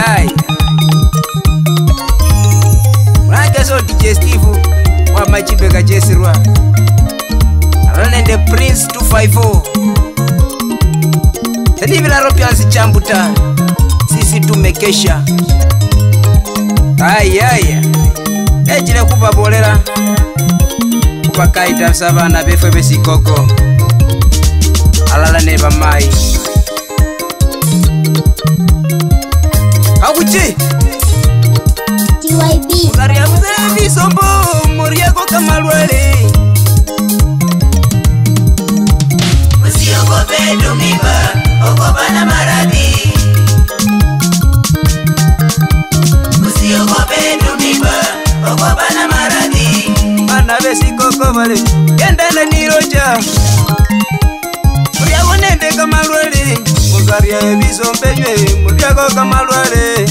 Ay. Mwanake so DJ Steve wa Machibeka Jesirwa. Alonende Prince 254. Tani vila ropiansi chambuta. Sisi tumekesha. Ay. Ejile kubabolera. Kubakaita sabana befwe besikoko. Alala neba mai. Akuchi TYB Ukaria mzee sombo Muriako kama lwele Usiogope dumiba Ogopa na maradhi Usiogope dumiba Ogopa na maradhi Mana besi koko vale Kenda na niroja Muriako nende kama lwele Ukaria bisombe Muriako kama lwele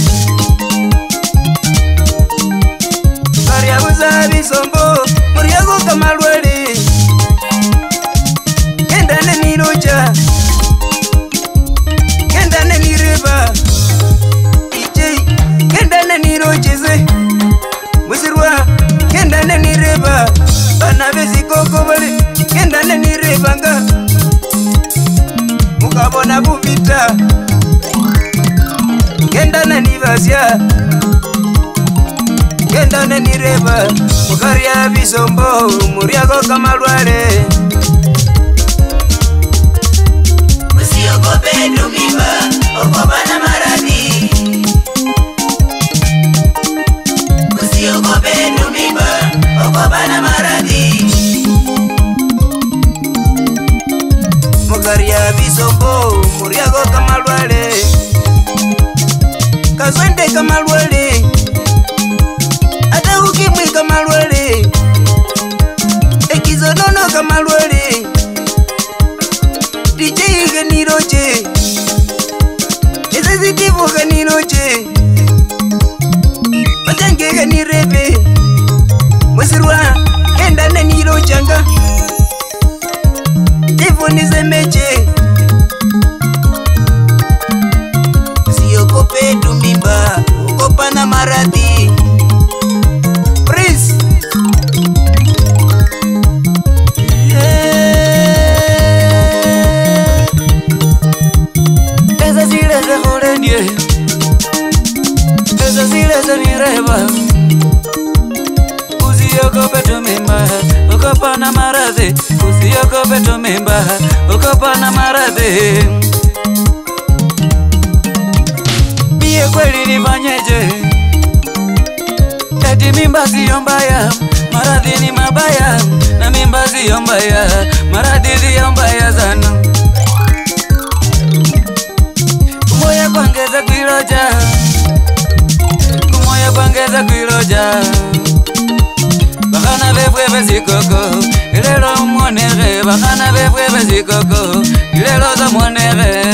Ukaria mzee sombo Muriako kama lwele Kenda na niroja Kenda na nireba Ije Kenda na nirojeze Musirwa Kenda na nireba Bana besi koko vale Kenda na nirebanga Mukabona bubita Kenda na nivasya Kenda na nireba Mukaria bisombo Muriako kama lwale Usiogope dumiba Ogopa na maradhi Usiogope dumiba Ogopa na maradhi Mukaria bisombo Muriako kama lwale Kazwende kama lwale Ata ukimwi kama lwale Ekizonono kama lwale DJ ganiroje Ezezitivo ganiroje Matange ganirebe Musirwa Kenda na nirojanga Tivo nizemeje Usiogope dumimba Ogopa na maradhi Prince Esa zile ze horendie Esa zile ze nireba Usiogope dumimba Ogopa na maradhi Usiogope dumimba Ogopa na maradhi Mie kweli nifanyeje Eti mimba siyo mbaya Maradhi ni mabaya Na mimba siyo mbaya Maradhi siyo mbaya sana Kumoya kwangeza kuiloja Kumoya kwangeza kuiloja Bakana befwe besikoko Ilelo mwanere Bakana befwe besikoko Ilelo za mwanere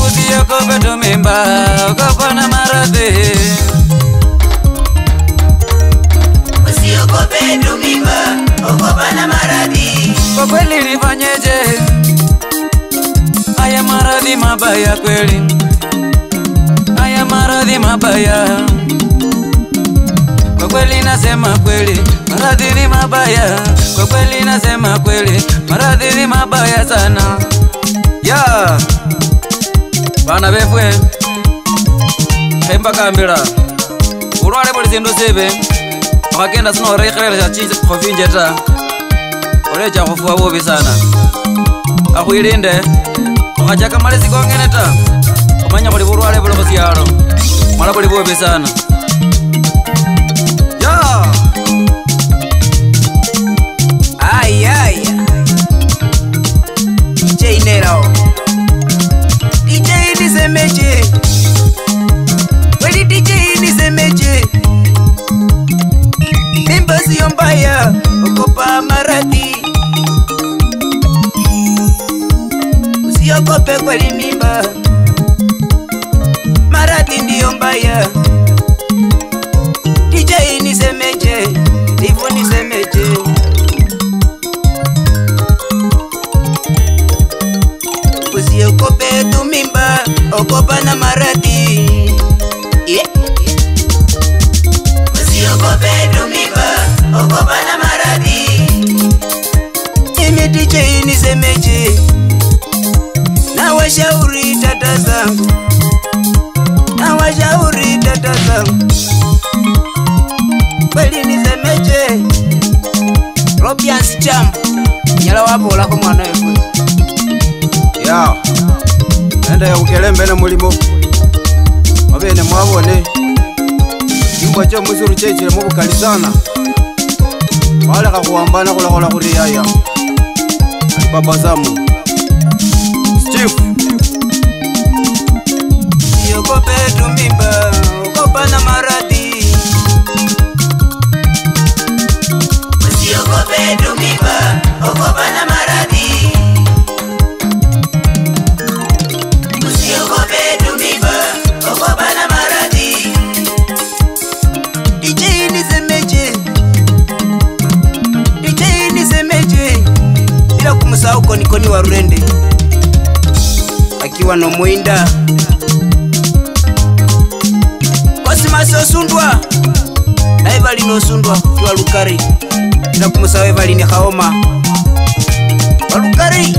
Usiogope dumimba Ogopa na maradhi Usiogope dumiba Ogopa na maradhi Kwa kweli nifanyeje Haya maradhi mabaya kweli Haya maradhi mabaya Kwa kweli nasema kweli Maradhi ni mabaya Kwa kweli nasema kweli Maradhi ni mabaya sana Ya Bana befwe Hemba kambira Urwale boli zindu sebe Wakenda sino rekhele cha chizi khofinjeta Oreja khufua bobi sana Akhwilinde Wakachaka malezi kongeneta Kumanya boli urwale boli khusialo Mala boli bobi sana Ya Ay DJ Nero DJ nisemeje Weli DJ nisemeje Mimba siyo mbaya Ogopa maradhi Usiogope kweli mimba Maradhi ndiyo mbaya DJ nisemeje Divu nisemeje Usiogope tu mimba ogopa na maradhi. Usiogope tumimba, ogopa na maradhi. Mimi DJ nisemeje? Na washauri dada zangu, na washauri dada zangu, kweli nisemeje? Robians Champ nyala wapo lako mwana wewe ya enda ya ukelembe na mulimo wabene mwabone kimbo cha musuru cheche mu bukali sana wala ka kuambana kula kuri yaya baba zamu Steve yogope tumimba, ogopa na maradhi. Usiogope tumimba, ogopa na maradhi. Usiogope tumimba, ogopa na maradhi. DJ nisemeje? Bila kumsahau Konikoni wa Rurende akiwa no Mwinda Kosimaso Sundwa na Evali no Sundwa kwa Lukari. Bila kumsahau Evali ni Kaoma wa Lukari.